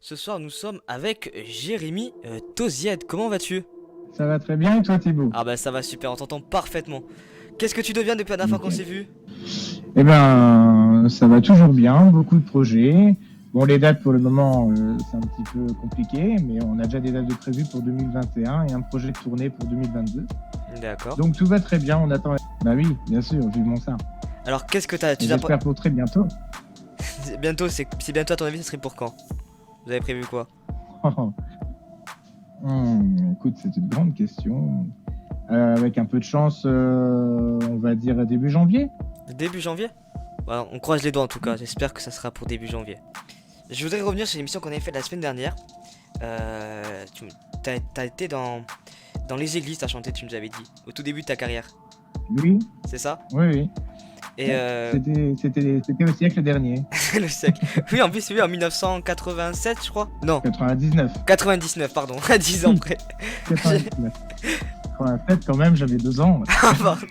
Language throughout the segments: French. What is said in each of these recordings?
Ce soir, nous sommes avec Jérémy Tauzied. Comment vas-tu? Ça va très bien et toi Thibaut? Ah bah ça va super, on t'entend parfaitement. Qu'est-ce que tu deviens depuis la dernière fois qu'on Ok. s'est vu? Eh ben, ça va toujours bien, beaucoup de projets. Bon, les dates pour le moment, c'est un petit peu compliqué, mais on a déjà des dates de prévues pour 2021 et un projet de tournée pour 2022. D'accord. Donc tout va très bien, on attend. Bah oui, bien sûr, vivement ça. Alors qu'est-ce que t'as... Et j'espère pour très bientôt. Bientôt, c'est bientôt à ton avis, ça serait pour quand? Vous avez prévu quoi? Écoute, c'est une grande question. Avec un peu de chance, on va dire début janvier. Début janvier? Bah, on croise les doigts en tout cas, j'espère que ça sera pour début janvier. Je voudrais revenir sur l'émission qu'on avait faite la semaine dernière. T'as été dans les églises, t'as chanté, tu nous avais dit, au tout début de ta carrière. Oui, C'est ça? oui, oui. Et C'était au siècle dernier, le siècle. Oui, en plus, oui, en 1987, je crois. Non, 99. 99, pardon, à 10 ans près. 99. 87 quand même, j'avais 2 ans. Ah, pardon.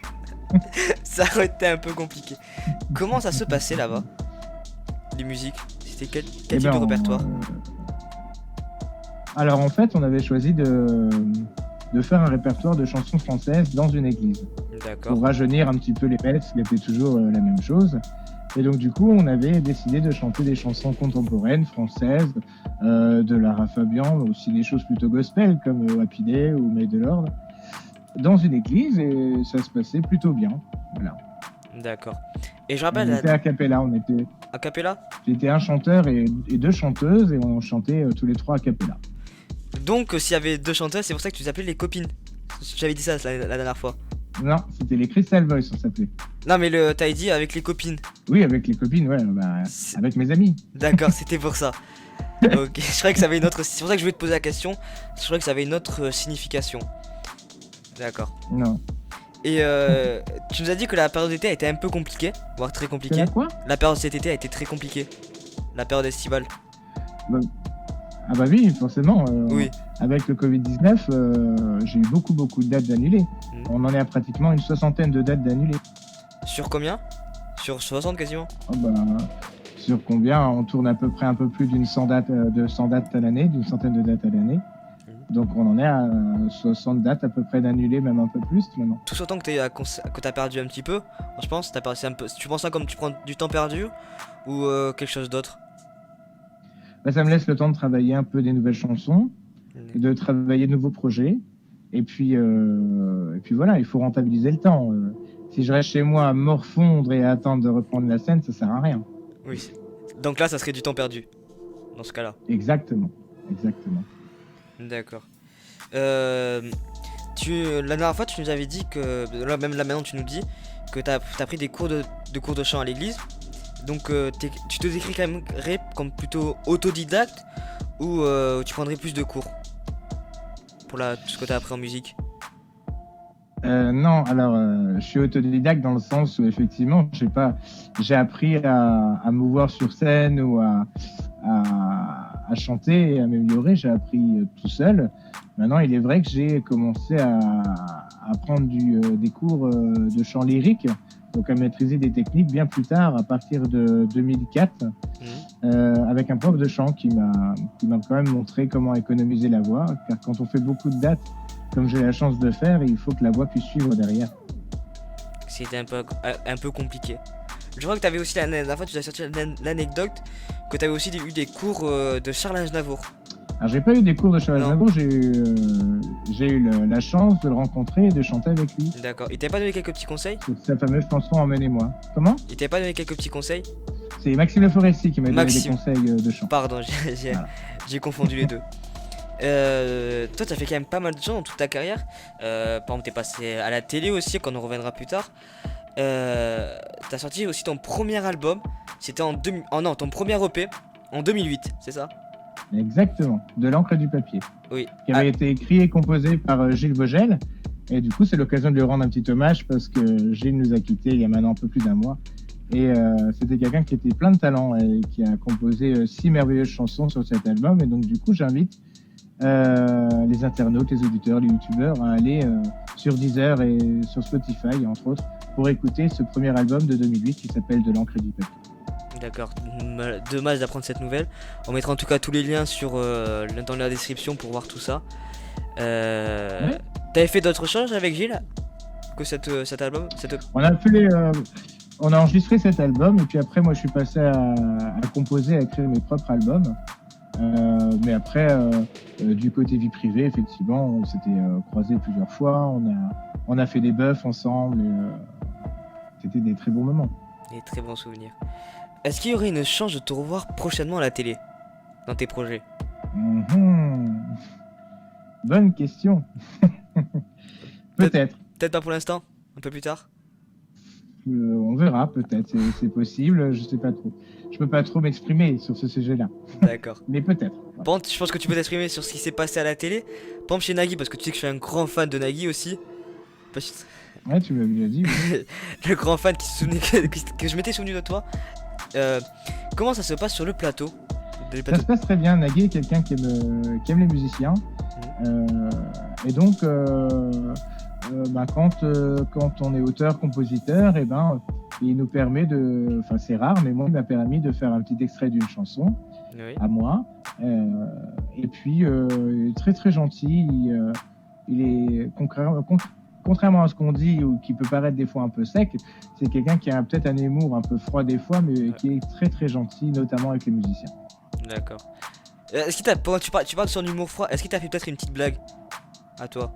Ça aurait été un peu compliqué. Comment ça se passait là-bas? Les musiques? C'était quel Eh type de ben, répertoire? Alors en fait, on avait choisi de faire un répertoire de chansons françaises dans une église D'accord. pour rajeunir un petit peu les messes, qui était toujours la même chose. Et donc du coup, on avait décidé de chanter des chansons contemporaines françaises, de Lara Fabian, mais aussi des choses plutôt gospel comme Happy Day ou May the Lord, dans une église et ça se passait plutôt bien. Voilà. D'accord. Et je On rappelle, était a cappella, a cappella. j'étais un chanteur et 2 chanteuses et on chantait tous les 3 a cappella. Donc, s'il y avait deux chanteuses, c'est pour ça que tu les appelais les copines. J'avais dit ça la dernière fois. Non, c'était les Crystal Voice, on s'appelait. Non, mais t'avais dit avec les copines. Oui, avec les copines, ouais, bah, avec mes amis. D'accord, c'était pour ça. Ok, je croyais que ça avait une autre. C'est pour ça que je voulais te poser la question. Je croyais que ça avait une autre signification. D'accord. Non. Et tu nous as dit que la période d'été a été un peu compliquée, voire très C'est compliquée. là quoi? La période cet été a été très compliquée. La période estivale. Bah, Ah bah oui, forcément. Oui. Avec le Covid-19, j'ai eu beaucoup de dates d'annulées. Mhm. On en est à pratiquement une 60aine de dates d'annulées. Sur combien? Sur 60 quasiment. Oh bah, sur combien? On tourne à peu près un peu plus d'une 100 dates, de 100 dates à l'année, d'une centaine de dates à l'année. Donc on en est à 60 dates à peu près d'annulées, même un peu plus maintenant. Tout ce temps que t'as perdu un petit peu, je pense, t'as perdu un peu. Tu penses ça comme tu prends du temps perdu ou quelque chose d'autre? Bah, ça me laisse le temps de travailler un peu des nouvelles chansons, de travailler de nouveaux projets. Et puis voilà, il faut rentabiliser le temps. Si je reste chez moi à morfondre et à attendre de reprendre la scène, ça sert à rien. Oui. Donc là, ça serait du temps perdu. Dans ce cas-là. Exactement. D'accord. La dernière fois, tu nous avais dit que. Là, même là maintenant, tu nous dis que t'as pris des cours de chant à l'église. Donc, tu te décris quand même comme plutôt autodidacte ou tu prendrais plus de cours pour tout ce que t'as appris en musique? Non, alors je suis autodidacte dans le sens où effectivement, j'ai appris à me voir sur scène ou à chanter et à m'améliorer. J'ai appris tout seul. Maintenant, il est vrai que j'ai commencé à prendre des cours de chant lyrique, donc à maîtriser des techniques bien plus tard, à partir de 2004, avec un prof de chant qui m'a quand même montré comment économiser la voix, car quand on fait beaucoup de dates, comme j'ai la chance de faire, il faut que la voix puisse suivre derrière. C'était un peu compliqué. Je crois que t'avais aussi la dernière fois, tu as sorti l'anecdote que t'avais aussi eu des cours de Charles Aznavour. Alors j'ai pas eu des cours de Charles Non. Aznavour, j'ai eu la chance de le rencontrer et de chanter avec lui. D'accord. Il t'avait pas donné quelques petits conseils? C'est sa fameuse chanson Emmenez-moi. Comment? Il t'avait pas donné quelques petits conseils? C'est Maxime Le Forestier qui m'a donné des Maxime. conseils de chant. Pardon, Voilà. j'ai confondu les deux. Toi, t'as fait quand même pas mal de gens dans toute ta carrière. Par exemple, t'es passé à la télé aussi, quand on reviendra plus tard. T'as sorti aussi ton premier album. C'était ton premier EP en 2008, c'est ça? Exactement, de l'encre et du papier. Oui. Qui avait été écrit et composé par Gilles Vogel. Et du coup, c'est l'occasion de lui rendre un petit hommage parce que Gilles nous a quittés il y a maintenant un peu plus d'un mois. Et c'était quelqu'un qui était plein de talent et qui a composé 6 merveilleuses chansons sur cet album. Et donc, du coup, j'invite les internautes, les auditeurs, les youtubeurs à aller sur Deezer et sur Spotify, entre autres, pour écouter ce premier album de 2008 qui s'appelle De l'encre et du papier. D'accord. Dommage d'apprendre cette nouvelle. On mettra en tout cas tous les liens dans la description pour voir tout ça. Ouais. T'avais fait d'autres choses avec Gilles que cet album On a fait, on a enregistré cet album et puis après moi je suis passé à composer, à écrire mes propres albums. Mais après, du côté vie privée, effectivement, on s'était croisés plusieurs fois. On a fait des bœufs ensemble et c'était des très bons moments. Des très bons souvenirs. Est-ce qu'il y aurait une chance de te revoir prochainement à la télé dans tes projets? Mhm. Bonne question. Peut-être. Peut-être pas pour l'instant, un peu plus tard. On verra, peut-être. C'est possible. Je sais pas trop. Je peux pas trop m'exprimer sur ce sujet-là. D'accord. Mais peut-être. Par contre, je pense que tu peux t'exprimer sur ce qui s'est passé à la télé. Par exemple chez Nagui, parce que tu sais que je suis un grand fan de Nagui aussi. Parce Ouais, tu m'as déjà dit. Oui. le grand fan qui se souvenait que je m'étais souvenu de toi. Comment ça se passe sur le plateau? Ça se passe très bien. Nagui est quelqu'un qui aime les musiciens. Et donc, quand on est auteur-compositeur, et il nous permet de... Enfin, c'est rare, mais moi, il m'a permis de faire un petit extrait d'une chanson Oui. à moi. Et puis, il est très, très gentil. Il est contrairement à ce qu'on dit ou qui peut paraître des fois un peu sec, c'est quelqu'un qui a peut-être un humour un peu froid des fois, mais qui est très, très gentil, notamment avec les musiciens. D'accord. Est-ce qu'il pendant que tu parles de son humour froid, est-ce qu'il t'a fait peut-être une petite blague à toi,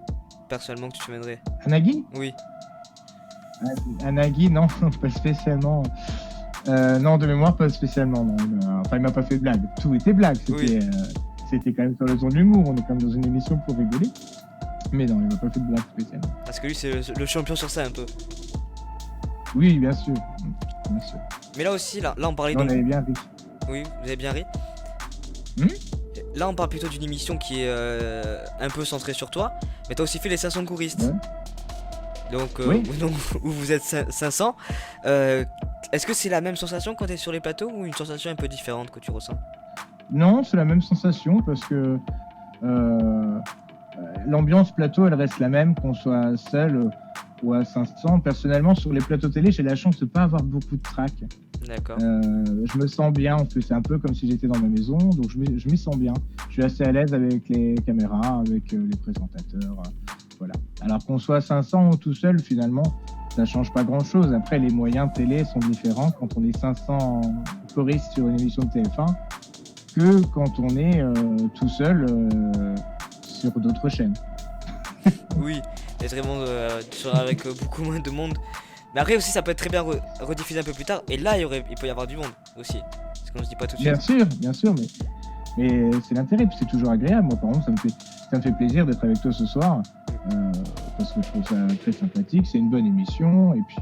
personnellement, que tu te souviendrais? À Nagui? Oui. À Nagui, non, pas spécialement. Non, de mémoire, pas spécialement. Non. Enfin, il m'a pas fait de blague. Tout était blague. C'était quand même sur le ton de l'humour. On est quand même dans une émission pour rigoler. Mais non, il m'a pas fait de blague spécialement. Parce que lui, c'est le champion sur ça un peu. Oui, bien sûr. Bien sûr. Mais là aussi, là on parlait On donc. avait bien ri. Oui, vous avez bien ri. Là, on parle plutôt d'une émission qui est un peu centrée sur toi. Mais t'as aussi fait les 500 choristes. Ouais. Donc, Oui. où vous êtes 500. Est-ce que c'est la même sensation quand t'es sur les plateaux ou une sensation un peu différente que tu ressens? Non, c'est la même sensation parce que l'ambiance plateau, elle reste la même qu'on soit seul ou à 500. Personnellement, sur les plateaux télé, j'ai la chance de pas avoir beaucoup de trac. D'accord. Je me sens bien, en plus, c'est un peu comme si j'étais dans ma maison, donc je m'y sens bien. Je suis assez à l'aise avec les caméras, avec les présentateurs, voilà. Alors qu'on soit 500 ou tout seul, finalement, ça change pas grand-chose. Après, les moyens de télé sont différents quand on est 500 choristes sur une émission de TF1 que quand on est tout seul sur d'autres chaînes. Oui, c'est vraiment avec beaucoup moins de monde. Mais après aussi, ça peut être très bien rediffusé un peu plus tard. Et là, il peut y avoir du monde aussi. C'est comme je dis pas tout de suite. Bien sûr, mais c'est l'intérêt, puis c'est toujours agréable. Moi, par exemple, ça me fait plaisir d'être avec toi ce soir, parce que je trouve ça très sympathique. C'est une bonne émission, et puis